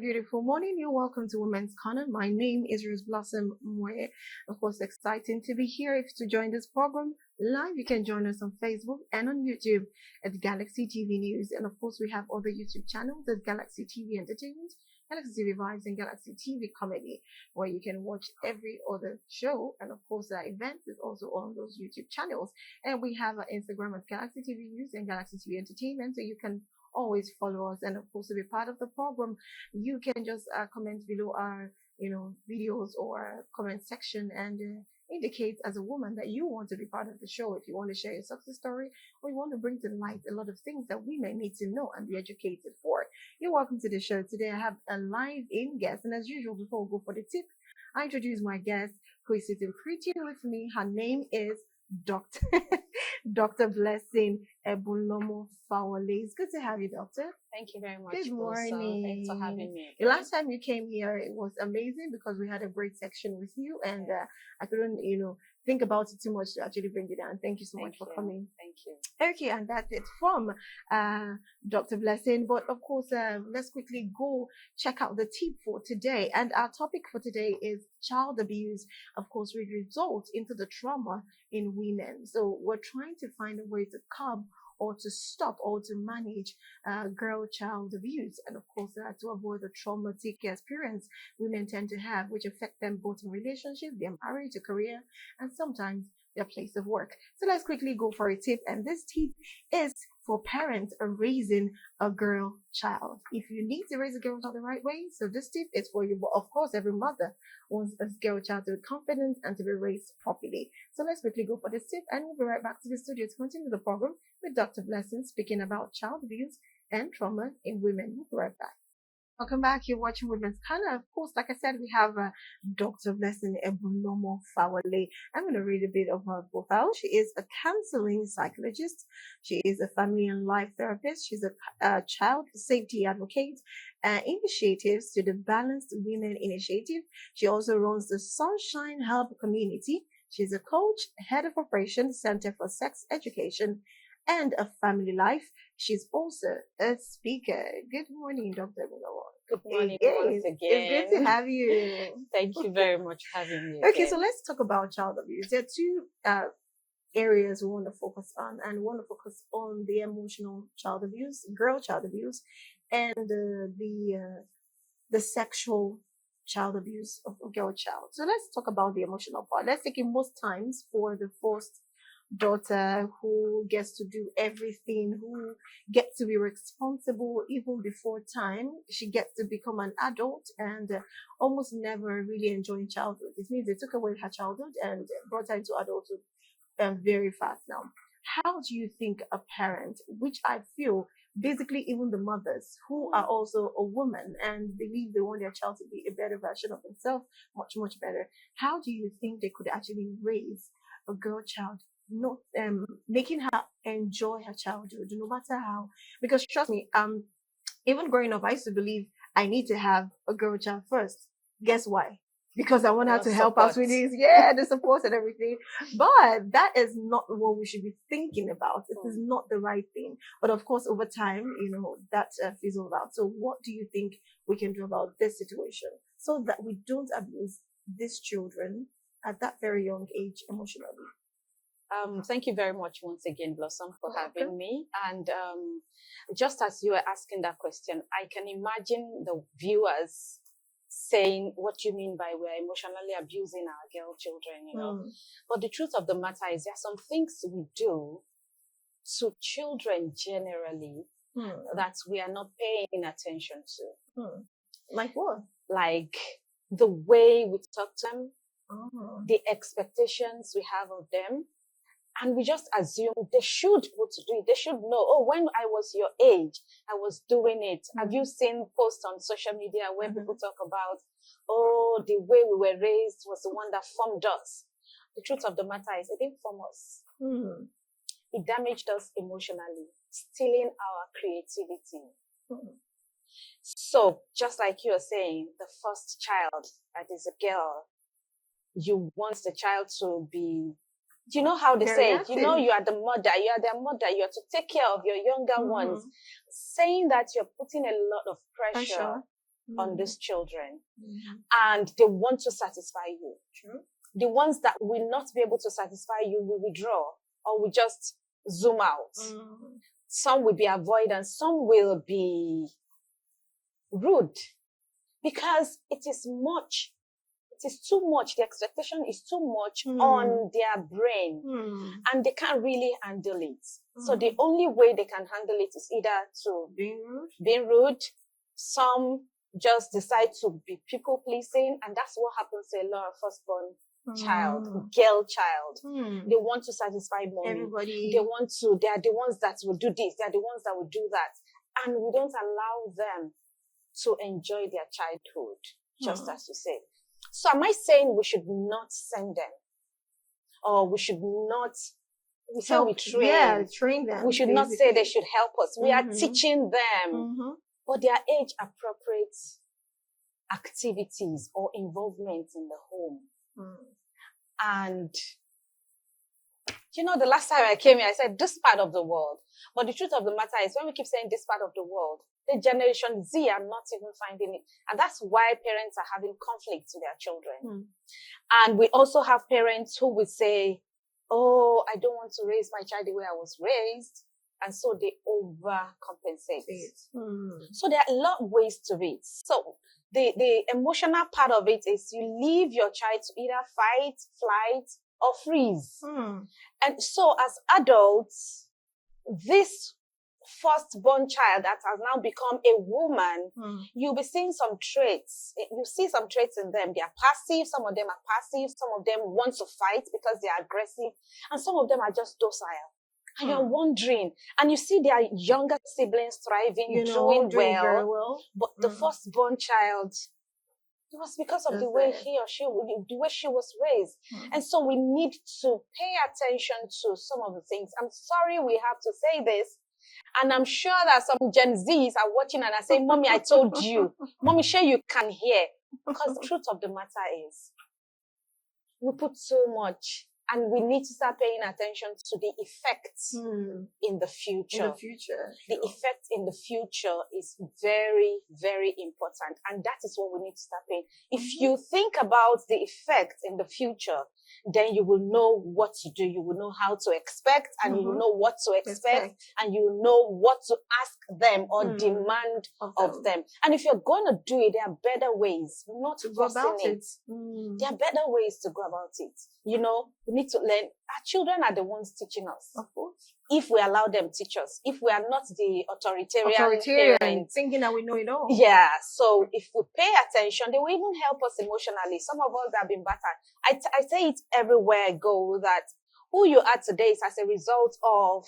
beautiful morning. You're welcome to Women's Corner. My name is Rose Blossom Moye. Of course, exciting to be here. If to join this program live, you can join us on Facebook and on YouTube at Galaxy TV News. And of course, we have other YouTube channels at Galaxy TV Entertainment, Galaxy TV Vibes, and Galaxy TV Comedy, where you can watch every other show. And of course, our event is also on those YouTube channels. And we have our Instagram at Galaxy TV News and Galaxy TV Entertainment, so you can always follow us. And of course, to be part of the program, you can just comment below our videos or comment section and indicate as a woman that you want to be part of the show. If you want to share your success story, or you want to bring to light a lot of things that women need to know and be educated for, you're welcome to the show. Today I have a live in guest, and as usual, before we go for the tip, I introduce my guest who is sitting pretty with me. Her name is Dr. Dr. Blessing Ebulomo Fawale. It's good to have you, Doctor. Thank you very much. Good morning. Thanks for having me. The last time you came here, it was amazing because we had a great section with you, and I couldn't, think about it too much to actually bring it down. Thank you so much for coming. Thank you. Okay, and that's it from Dr. Blessing. But of course, let's quickly go check out the tip for today. And our topic for today is child abuse, of course, which results into the trauma in women. So we're trying to find a way to curb or to stop or to manage girl-child abuse, and of course to avoid the traumatic experience women tend to have, which affect them both in relationship, their marriage, their career, and sometimes their place of work. So let's quickly go for a tip, and this tip is for parents raising a girl child. If you need to raise a girl child the right way, so this tip is for you. But of course, every mother wants a girl child to be confident and to be raised properly. So let's quickly go for this tip, and we'll be right back to the studio to continue the program with Dr. Blessing speaking about child abuse and trauma in women. We'll be right back. Welcome back. You're watching Women's Corner. Of course, like I said, we have Dr. Blessing Ebulomo Fawale. I'm going to read a bit of her profile. She is a counseling psychologist. She is a family and life therapist. She's a child safety advocate. Initiatives to the Balanced Women Initiative. She also runs the Sunshine Hub community. She's a coach, head of operations, Center for Sex Education and a Family Life. She's also a speaker. Good morning, Dr. Ebulomo. Good morning once again. It's good to have you. Thank you very much for having me. Okay, so let's talk about child abuse. There are two areas we want to focus on, and we want to focus on the emotional child abuse, girl child abuse, and the sexual child abuse of a girl child. So let's talk about the emotional part. Let's take it most times for the first daughter who gets to do everything, who gets to be responsible even before time. She gets to become an adult and almost never really enjoying childhood. It means they took away her childhood and brought her into adulthood very fast now. How do you think a parent, which I feel basically even the mothers who are also a woman and believe they want their child to be a better version of themselves, much, much better, how do you think they could actually raise a girl child, not making her enjoy her childhood, no matter how? Because trust me, even growing up, I used to believe I need to have a girl child first. Guess why? Because I want her to help us with this, the support and everything. But that is not what we should be thinking about. It is not the right thing. But of course, over time, that fizzled out. So what do you think we can do about this situation so that we don't abuse these children at that very young age emotionally? Thank you very much once again, Blossom, for having me. And just as you were asking that question, I can imagine the viewers saying, what do you mean by we're emotionally abusing our girl children, But the truth of the matter is there are some things we do to children generally that we are not paying attention to. Like what? Like the way we talk to them, the expectations we have of them. And we just assume they should be able to do it. They should know, when I was your age, I was doing it. Have you seen posts on social media where people talk about, the way we were raised was the one that formed us? The truth of the matter is it didn't form us. It damaged us emotionally, stealing our creativity. So just like you're saying, the first child that is a girl, you want the child to be, you know how they say it, you are the mother, you are their mother, you are to take care of your younger ones. Saying that you're putting a lot of pressure on these children, Mhm. and they want to satisfy you. True. The ones that will not be able to satisfy you will withdraw or will just zoom out. Some will be avoidant, some will be rude, because it is much. It is too much. The expectation is too much on their brain, and they can't really handle it. So the only way they can handle it is either to being rude. Some just decide to be people pleasing, and that's what happens to a lot of firstborn child, girl child. They want to satisfy mommy. Everybody. They want to. They are the ones that will do this. They are the ones that will do that, and we don't allow them to enjoy their childhood, just as you said. So am I saying we should not send them, or we should not? We say we train. Yeah, train them. We should not say they should help us. We are teaching them, but their age appropriate activities or involvement in the home. And the last time I came here, I said this part of the world. But the truth of the matter is, when we keep saying this part of the world, the generation Z are not even finding it. And that's why parents are having conflict with their children. And we also have parents who will say, oh, I don't want to raise my child the way I was raised. And so they overcompensate. So there are a lot of ways to it. So the emotional part of it is you leave your child to either fight, flight, or freeze. And so as adults, this firstborn child that has now become a woman, you'll be seeing some traits. You see some traits in them. They are passive. Some of them are passive. Some of them want to fight because they are aggressive. And some of them are just docile. And you're wondering. And you see their younger siblings thriving, doing very well. well. But the firstborn child, it was because of the way he or she, the way she was raised. And so we need to pay attention to some of the things. I'm sorry we have to say this. And I'm sure that some Gen Zs are watching and are saying, Mommy, I told you. Mommy, sure you can hear. Because the truth of the matter is, we put so much, and we need to start paying attention to the effects in the future. The effect in the future is very, very important. And that is what we need to start paying. If you think about the effect in the future, then you will know what to do. You will know how to expect, and you will know what to expect, and you will know what to ask them or demand of them. And if you're going to do it, there are better ways, not to go about it. There are better ways to go about it. We need to learn. Our children are the ones teaching us. Of course. If we allow them teach us, if we are not the authoritarian parents, thinking that we know it all. Yeah. So if we pay attention, they will even help us emotionally. Some of us have been battered. I say it everywhere I go, that who you are today is as a result of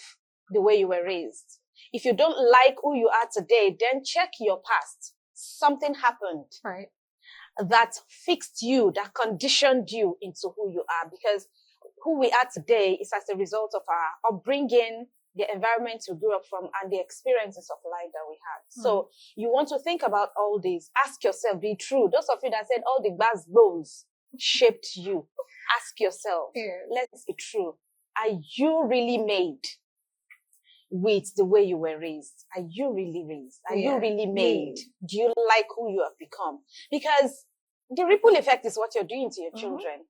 the way you were raised. If you don't like who you are today, then check your past. Something happened. Right. That fixed you, that conditioned you into who you are, because who we are today is as a result of our upbringing, the environment we grew up from, and the experiences of life that we had. So you want to think about all this. Ask yourself, be true. Those of you that said all the backbones shaped you, ask yourself, let's be true. Are you really made with the way you were raised? Are you really raised? Are you really made? Do you like who you have become? Because the ripple effect is what you're doing to your children.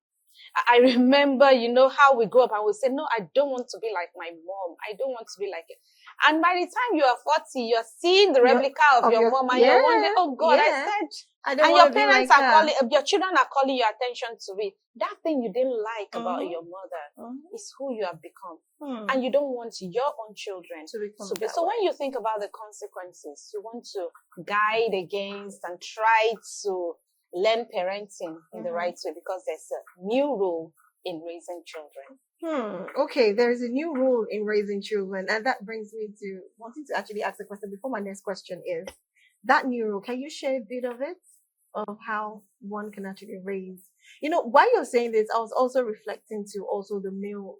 I remember, how we grew up and we say, no, I don't want to be like my mom. I don't want to be like it. And by the time you are 40, you're seeing the replica of your mom, and you're wondering, oh God, I said, I don't and want your to be parents like are her. calling, your children are calling your attention to it. That thing you didn't like about your mother is who you have become. And you don't want your own children to become to be. that So way. when you think about the consequences, you want to guide against and try to learn parenting in the right way, because there's a new rule in raising children. Okay, there is a new rule in raising children, and that brings me to wanting to actually ask a question before my next question is that new rule. Can you share a bit of it, of how one can actually raise? While you're saying this, I was also reflecting to also the male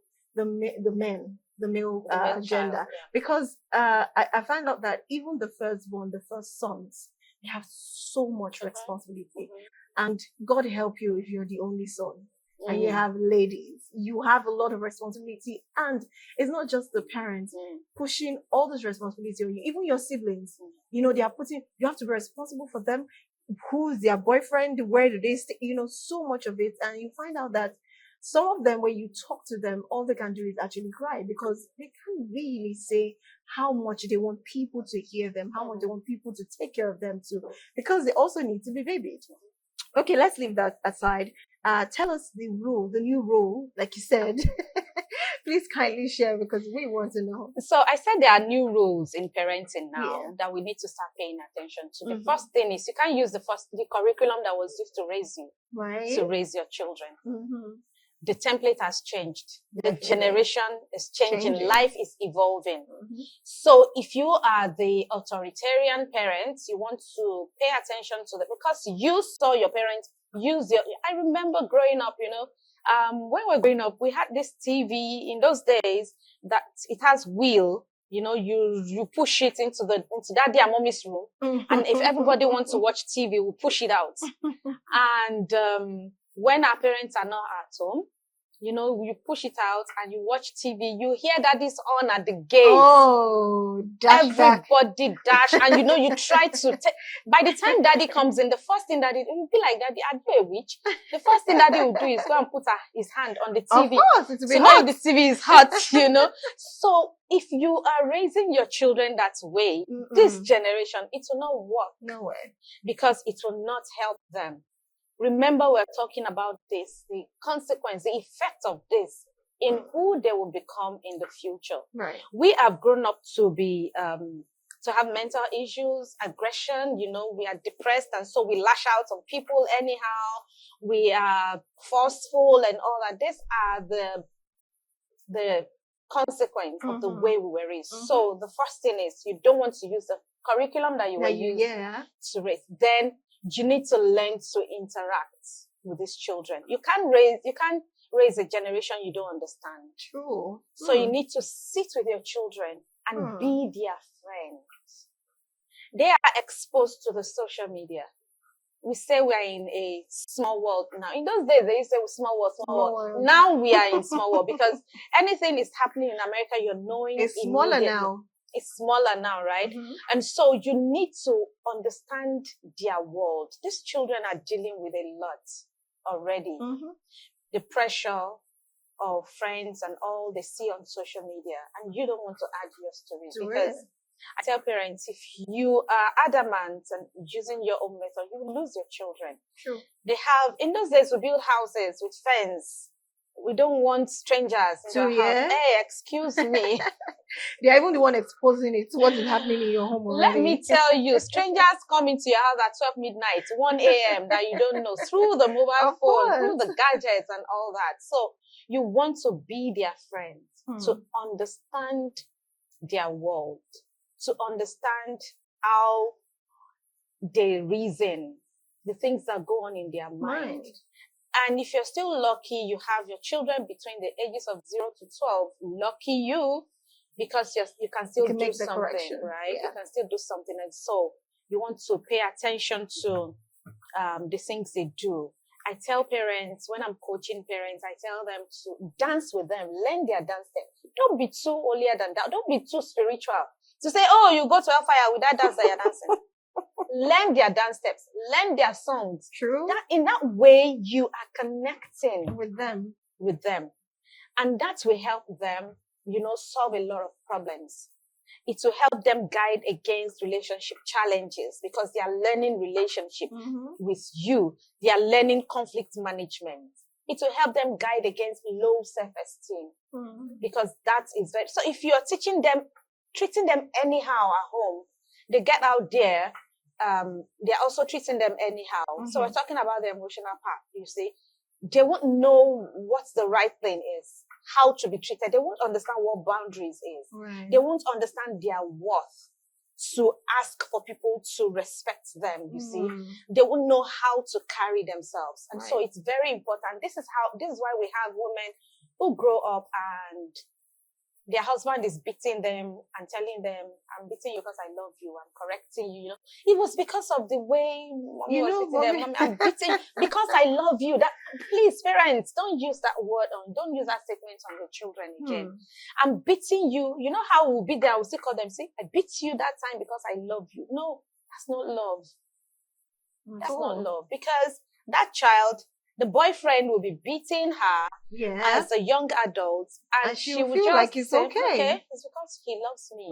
gender, because I find out that even the firstborn, the first sons, they have so much responsibility, and God help you if you're the only son. And you have ladies, you have a lot of responsibility, and it's not just the parents pushing all this responsibility on you, even your siblings. They are you have to be responsible for them. who's their boyfriend, where do they stay, so much of it. And you find out that some of them, when you talk to them, all they can do is actually cry because they can't really say how much they want people to hear them, how much they want people to take care of them too, because they also need to be babied. Okay, let's leave that aside. Tell us the new rule, like you said. Please kindly share because we want to know. So I said there are new rules in parenting now Yeah. that we need to start paying attention to. The Mhm. first thing is you can't use the curriculum that was used to raise you, Right. to raise your children. Mhm. The template has changed. The Definitely. generation is changing. Life is evolving. Mhm. So if you are the authoritarian parents, you want to pay attention to that because you saw your parents use I remember growing up, when we were growing up, we had this TV in those days that it has wheel. You push it into daddy and mommy's room. And if everybody wants to watch TV, we push it out. And when our parents are not at home, you push it out and you watch TV, you hear daddy's on at the gate. Oh, everybody dash. And you try to by the time daddy comes in, the first thing daddy, it will be like, daddy, are you a witch? The first thing daddy will do is go and put his hand on the TV. Of course, it will be to know if the TV is hot, So if you are raising your children that way, this generation, it will not work. No way. Because it will not help them. Remember, we're talking about this, the consequence, the effect of this in who they will become in the future. Right. We have grown up to be, to have mental issues, aggression, we are depressed and so we lash out on people anyhow. We are forceful and all that. These are the consequence of the way we were raised. So the first thing is you don't want to use the curriculum that you were using to raise. Then you need to learn to interact with these children. You can't raise a generation you don't understand. True. So you need to sit with your children and be their friends. They are exposed to the social media. We say we are in a small world now. In those days, they used to say small world. Now we are in small world because anything is happening in America, you're knowing it's smaller now. It's smaller now, right? And so you need to understand their world. These children are dealing with a lot already. The pressure of friends and all they see on social media, and you don't want to add yours to it because I tell parents, if you are adamant and using your own method, you will lose your children. True. In those days, we build houses with fence. We don't want strangers in our house. Hey, excuse me. They are even the one exposing it to what is happening in your home already. Let me tell you, strangers come into your house at 12 midnight, 1 a.m. that you don't know, through the mobile phone, through the gadgets and all that. So you want to be their friend, to understand their world, to understand how they reason, the things that go on in their mind. And if you're still lucky, you have your children between the ages of 0 to 12. Lucky you, because you can still do something, right? You can still do something. And so you want to pay attention to the things they do. I tell parents, when I'm coaching parents, I tell them to dance with them, learn their dance steps. Don't be too holier than that. Don't be too spiritual. To say, oh, you go to hellfire with that dance that you're dancing. Learn their dance steps, learn their songs. True. In that way, you are connecting with them. And that will help them, solve a lot of problems. It will help them guide against relationship challenges because they are learning relationship with you. They are learning conflict management. It will help them guide against low self-esteem because that is very... So if you are teaching them, treating them anyhow at home, they get out there, they're also treating them anyhow. So we're talking about the emotional part, you see. They won't know what the right thing is, how to be treated. They won't understand what boundaries is. Right. They won't understand their worth to ask for people to respect them, you see. They won't know how to carry themselves. And so it's very important. This is why we have women who grow up and their husband is beating them and telling them, I'm beating you because I love you, I'm correcting you, It was because of the way mommy was beating them. I'm beating because I love you. That, please, parents, don't use that word don't use that statement on your children again. I'm beating you. You know how we'll be there, we'll still call them, say, I beat you that time because I love you. No, that's not love. That's not love, because that child, the boyfriend will be beating her as a young adult, and she will feel just like it's say, okay. it's because he loves me.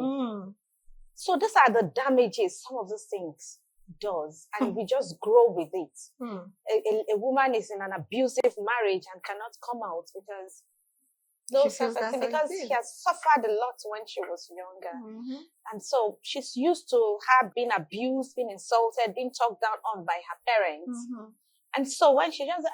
So these are the damages some of those things does, and we just grow with it. A woman is in an abusive marriage and cannot come out because because she has suffered a lot when she was younger. And so she's used to her being abused, being insulted, being talked down on by her parents. And so when she just,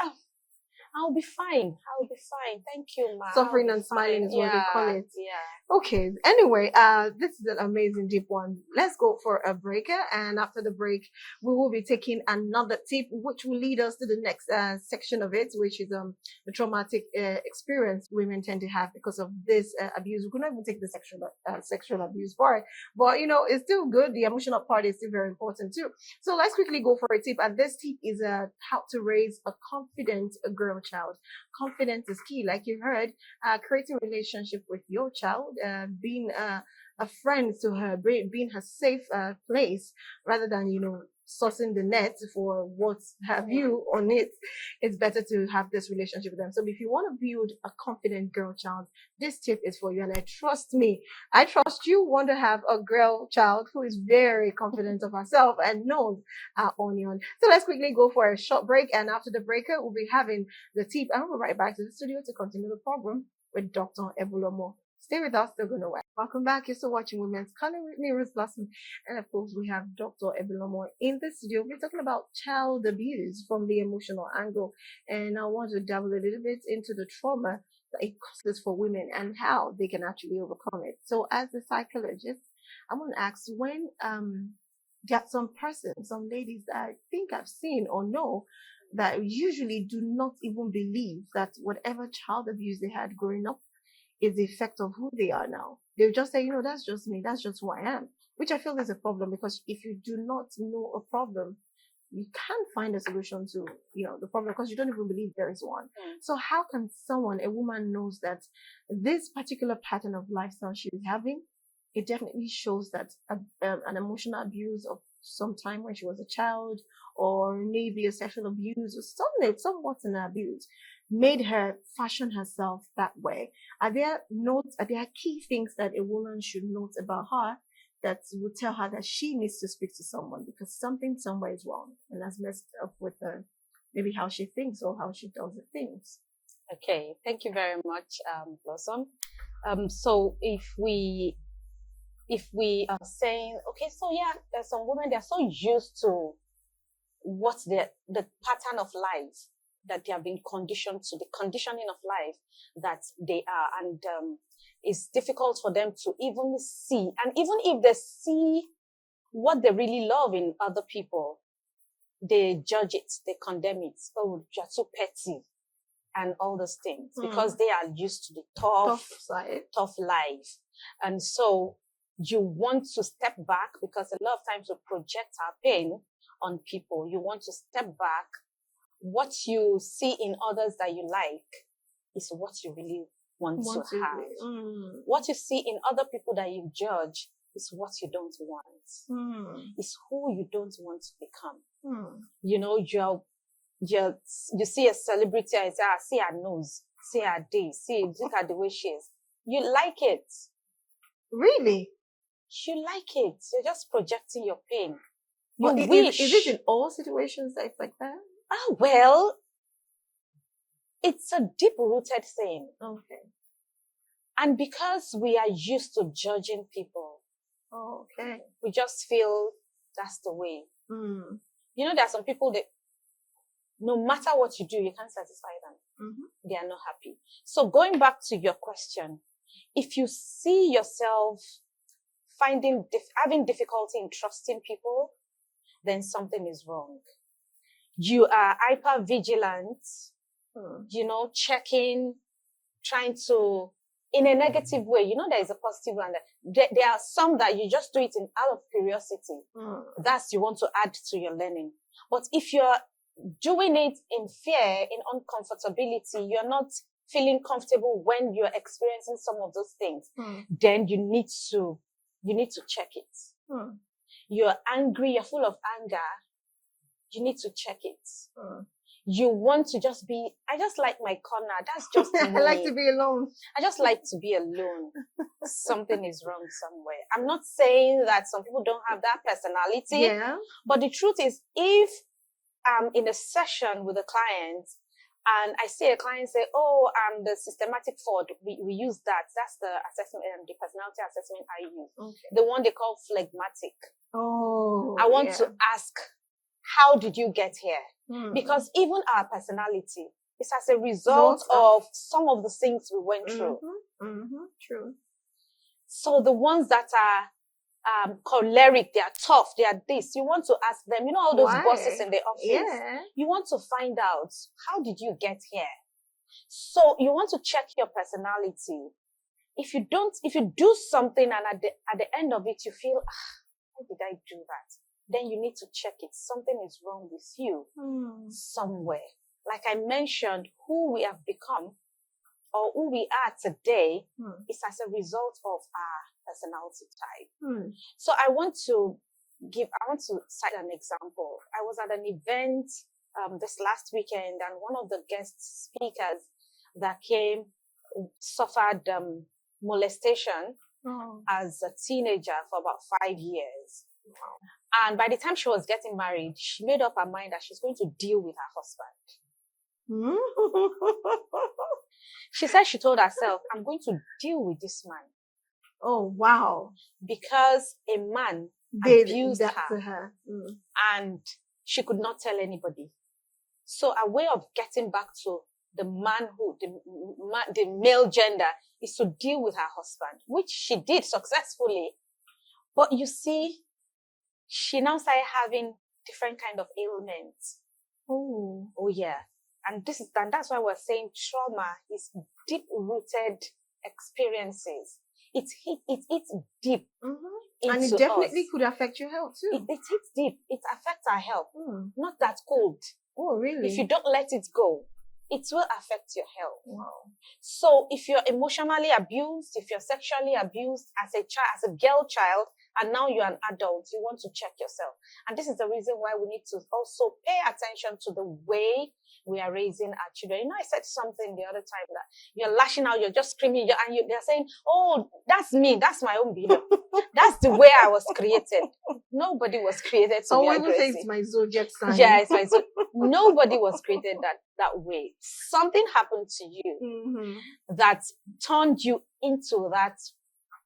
I'll be fine. I'll be fine. Thank you, ma. Suffering and smiling is what they call it. Yeah. Okay. Anyway, this is an amazing deep one. Let's go for a breaker, and after the break, we will be taking another tip, which will lead us to the next section of it, which is the traumatic experience women tend to have because of this abuse. We could not even take the sexual abuse part, but you know it's still good. The emotional part is still very important too. So let's quickly go for a tip, and this tip is how to raise a confident girl child. Confidence is key, like you heard. Creating a relationship with your child, being a friend to her, being her safe place, rather than sourcing the net for what have you on it. It's better to have this relationship with them. So if you want to build a confident girl child, this tip is for you. And I trust you want to have a girl child who is very confident of herself and knows her onion. So let's quickly go for a short break, and after the break we'll be having the tip, and we'll be right back to the studio to continue the program with Dr. Ebulomo. Stay with us, don't go nowhere. Welcome back. You're still watching Women's Corner with me, Rose Blossom. And of course, we have Dr. Ebulomo in the studio. We're talking about child abuse from the emotional angle. And I want to dabble a little bit into the trauma that it causes for women and how they can actually overcome it. So as a psychologist, I want to ask, when there are some persons, some ladies that I think I've seen or know that usually do not even believe that whatever child abuse they had growing up is the effect of who they are now. They'll just say, that's just me, that's just who I am, which I feel is a problem, because if you do not know a problem, you can't find a solution to, the problem, because you don't even believe there is one. So how can a woman knows that this particular pattern of lifestyle she is having, it definitely shows that an emotional abuse of some time when she was a child, or maybe a sexual abuse, or somewhat an abuse, made her fashion herself that way? Are there key things that a woman should note about her that would tell her that she needs to speak to someone because something somewhere is wrong and has messed up with her, maybe how she thinks or how she does the things? Okay, thank you very much, Blossom. So if we are saying, okay, so yeah, there's some women, they're so used to what's the pattern of life that they have been conditioned to, the conditioning of life that they are, and it's difficult for them to even see, and even if they see what they really love in other people, they judge it, they condemn it. Oh, you're so petty and all those things, because they are used to the tough life. And so you want to step back, because a lot of times we project our pain on people. You want to step back. What you see in others that you like is what you really want to have. What you see in other people that you judge is what you don't want. It's who you don't want to become. You see a celebrity and say, see her nose, see her day, look at the way she is. You like it. Really? You like it. You're just projecting your pain. Is it in all situations that it's like that? Well, it's a deep-rooted thing. Okay. And because we are used to judging people, okay, we just feel that's the way. There are some people that no matter what you do, you can't satisfy them. They are not happy. So going back to your question, if you see yourself having difficulty in trusting people, then something is wrong. You are hyper vigilant, checking, trying to, in a negative way. There is a positive one. There are some that you just do it out of curiosity. That's you want to add to your learning. But if you're doing it in fear, in uncomfortability, you're not feeling comfortable when you're experiencing some of those things, then you need to check it. You're angry, you're full of anger, you need to check it. You want to just be, I just like my corner. That's just me. I like to be alone. I just like to be alone. Something is wrong somewhere. I'm not saying that some people don't have that personality. Yeah. But the truth is, if I'm in a session with a client and I see a client say, oh, the systematic Ford, we use that. That's the assessment, the personality assessment I use. Okay. The one they call phlegmatic. Oh, I want to ask, how did you get here? Because even our personality is as a result of some of the things we went through. True. So the ones that are choleric, they are tough, they are this. You want to ask them, you know, all those bosses in the office. Yeah. You want to find out, how did you get here? So you want to check your personality. If you do something and at the end of it, you feel, how did I do that? Then you need to check it. Something is wrong with you somewhere. Like I mentioned, who we have become or who we are today is as a result of our personality type. So I want to cite an example. I was at an event this last weekend, and one of the guest speakers that came suffered molestation as a teenager for about 5 years. Wow. And by the time she was getting married, she made up her mind that she's going to deal with her husband. She said she told herself, I'm going to deal with this man. Oh, wow. Because a man abused her. And she could not tell anybody. So a way of getting back to the manhood, the male gender, is to deal with her husband, which she did successfully. But you see, she now started having different kind of ailments. Oh yeah. And that's why we're saying trauma is deep-rooted experiences. It's deep. And it definitely could affect your health too. It hits deep. It affects our health. Not that cold. Oh, really? If you don't let it go, it will affect your health. Wow. So if you're emotionally abused, if you're sexually abused as a child, as a girl child, and now you're an adult, you want to check yourself. And this is the reason why we need to also pay attention to the way we are raising our children. You know, I said something the other time that you're lashing out, you're just screaming, they're saying, oh, that's me, that's my own behavior. That's the way I was created. Nobody was created to be aggressive. Someone say it's my zodiac sign. Yeah, it's my zodiac. Nobody was created that way. Something happened to you that turned you into that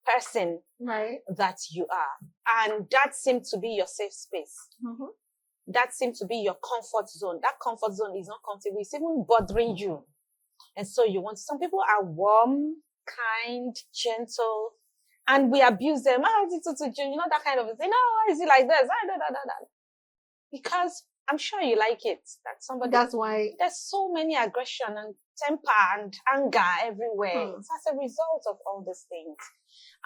person that you are. And that seemed to be your safe space. That seemed to be your comfort zone. That comfort zone is not comfortable. It's even bothering you. And so some people are warm, kind, gentle, and we abuse them. You know, that kind of thing. No, why is it like this? Because I'm sure you like it. That's why there's so many aggression and temper and anger everywhere. It's as a result of all these things.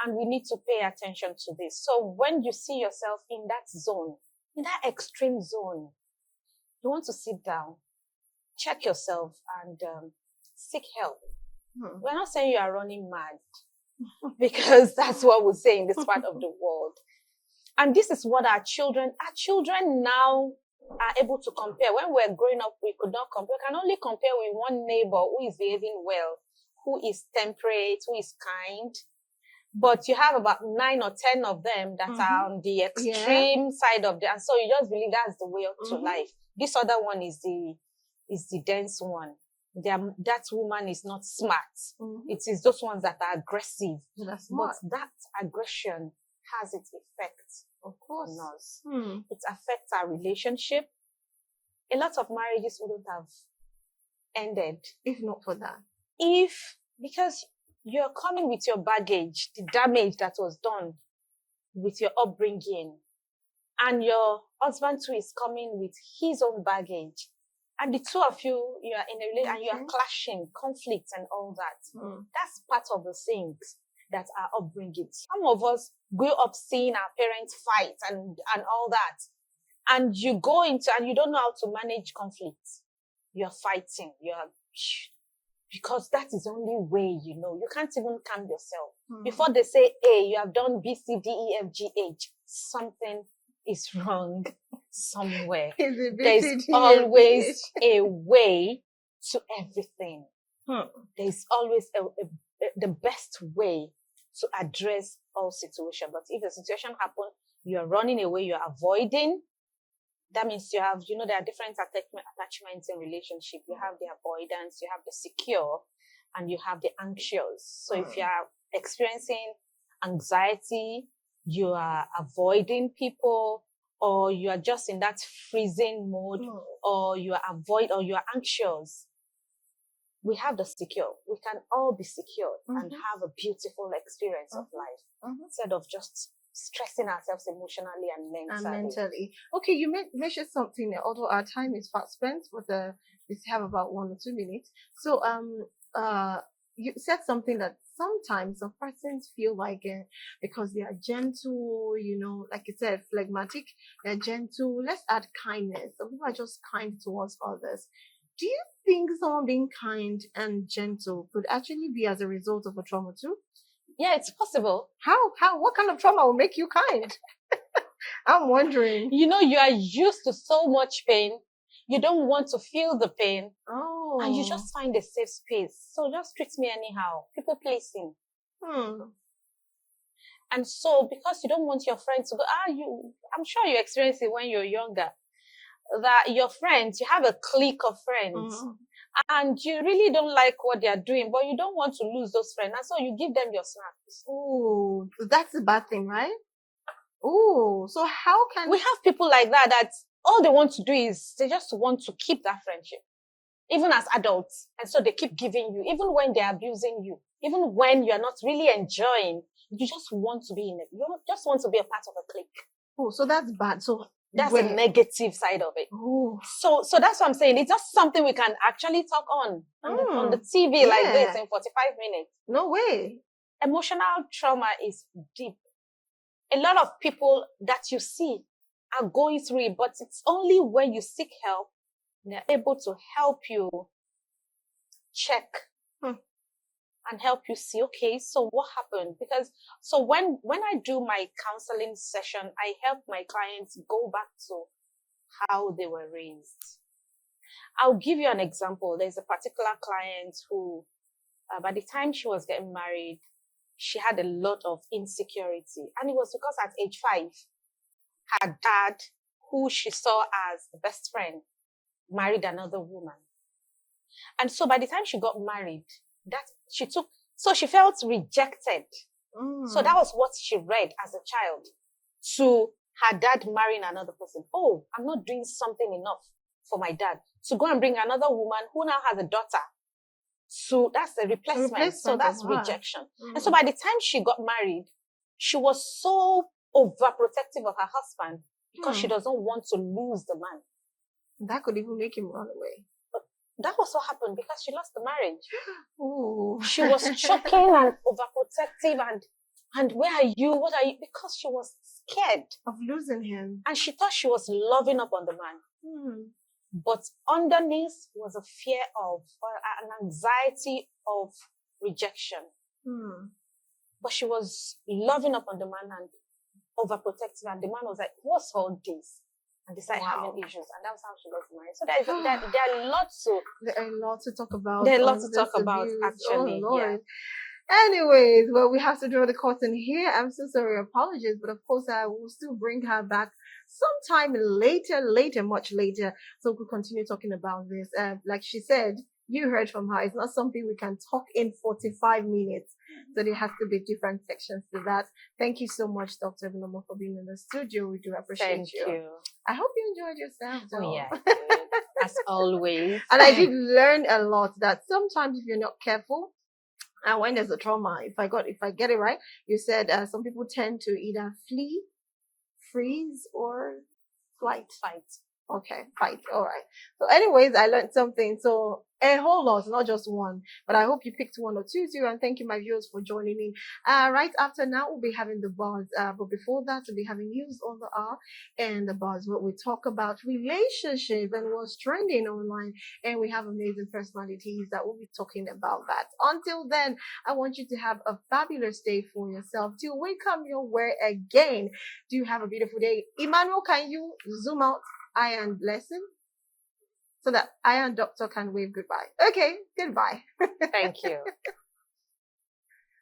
And we need to pay attention to this. So when you see yourself in that zone, in that extreme zone, you want to sit down, check yourself, and seek help. We're not saying you are running mad, because that's what we say in this part of the world. And this is what our children now are able to compare. When we're growing up, we could not compare. We can only compare with one neighbor who is behaving well, who is temperate, who is kind. But you have about 9 or 10 of them that are on the extreme side of and so you just believe that's the way up to life. This other one is the dense one. That woman is not smart. It is those ones that are aggressive. But that aggression has its effect, of course, on us. It affects our relationship. A lot of marriages wouldn't have ended if not for that. Because you're coming with your baggage, the damage that was done with your upbringing, and your husband too is coming with his own baggage, and the two of you are in a relationship and you are clashing, conflicts and all that. That's part of the things that are upbringing. Some of us grew up seeing our parents fight and all that, and you go into and you don't know how to manage conflicts. You're fighting. Because that is the only way you know. You can't even calm yourself. Before they say A, you have done B, C, D, E, F, G, H. Something is wrong somewhere. He's a There's bit always a way to everything. There's always the best way to address all situations. But if a situation happens, you're running away, you're avoiding, that means you have, there are different attachments in relationship. You have the avoidance, you have the secure, and you have the anxious. So if you are experiencing anxiety, you are avoiding people, or you are just in that freezing mode, or you are anxious, we have the secure. We can all be secure and have a beautiful experience of life instead of just stressing ourselves emotionally and mentally. Okay, you mentioned something, although our time is fast spent, but we have about 1 or 2 minutes. So you said something that sometimes some persons feel like because they are gentle, like you said, phlegmatic, they're gentle. Let's add kindness. Some people are just kind towards others. Do you think someone being kind and gentle could actually be as a result of a trauma too? Yeah, it's possible. How? What kind of trauma will make you kind? I'm wondering. You are used to so much pain. You don't want to feel the pain. Oh. And you just find a safe space. So just treat me anyhow. People pleasing. And so because you don't want your friends to go, I'm sure you experienced it when you're younger, that your friends, you have a clique of friends. And you really don't like what they are doing, but you don't want to lose those friends. And so you give them your snacks. Oh, that's a bad thing, right? Oh, so how can... We have people like that all they want to do is they just want to keep that friendship, even as adults. And so they keep giving you, even when they're abusing you, even when you're not really enjoying, you just want to be in it. You just want to be a part of a clique. Oh, so that's bad. So that's the negative side of it. Oh. So that's what I'm saying. It's not something we can actually talk on the TV like this in 45 minutes. No way. Emotional trauma is deep. A lot of people that you see are going through it, but it's only when you seek help, they're able to help you check and help you see, okay, so what happened? Because so when I do my counseling session, I help my clients go back to how they were raised. I'll give you an example. There's a particular client who, by the time she was getting married, she had a lot of insecurity. And it was because at age 5, her dad, who she saw as the best friend, married another woman. And so by the time she got married, she felt rejected. So that was what she read as a child, to her dad marrying another person. Oh, I'm not doing something enough for my dad to go and bring another woman who now has a daughter. So that's a replacement. So that's rejection. And so by the time she got married, she was so overprotective of her husband because she doesn't want to lose the man. That could even make him run away. That was what happened because she lost the marriage. Ooh. She was choking and overprotective and where are you? What are you? Because she was scared of losing him. And she thought she was loving up on the man. But underneath was a fear of, or an anxiety of rejection. But she was loving up on the man and overprotective. And the man was like, what's all this? And they started having issues. And that was how she got married. So there are lots to talk about. There are lots to talk about, actually. Oh, Lord. Yeah. Anyways, well, we have to draw the curtain here. I'm so sorry, apologies. But of course, I will still bring her back sometime later, much later. So we'll continue talking about this. Like she said, you heard from her. It's not something we can talk in 45 minutes. So there has to be different sections to that. Thank you so much, Dr. Ebunomo, for being in the studio. We do appreciate you. Thank you. I hope you enjoyed yourself. Oh, yeah. As always. And I did learn a lot that sometimes if you're not careful, and when there's a trauma, if I get it right, you said some people tend to either flee, freeze, or fight. Fight. Okay, fight. All right. So anyways, I learned something. So a whole lot, not just one. But I hope you picked one or two too. And thank you, my viewers, for joining in. Right after now, we'll be having the buzz. But before that, we'll be having news on the hour and the buzz, where we talk about relationships and what's trending online. And we have amazing personalities that will be talking about that. Until then, I want you to have a fabulous day for yourself. Till we come your way again, do have a beautiful day. Emmanuel, can you zoom out Iron Blessing so that Iron Doctor can wave goodbye? Okay, goodbye. Thank you.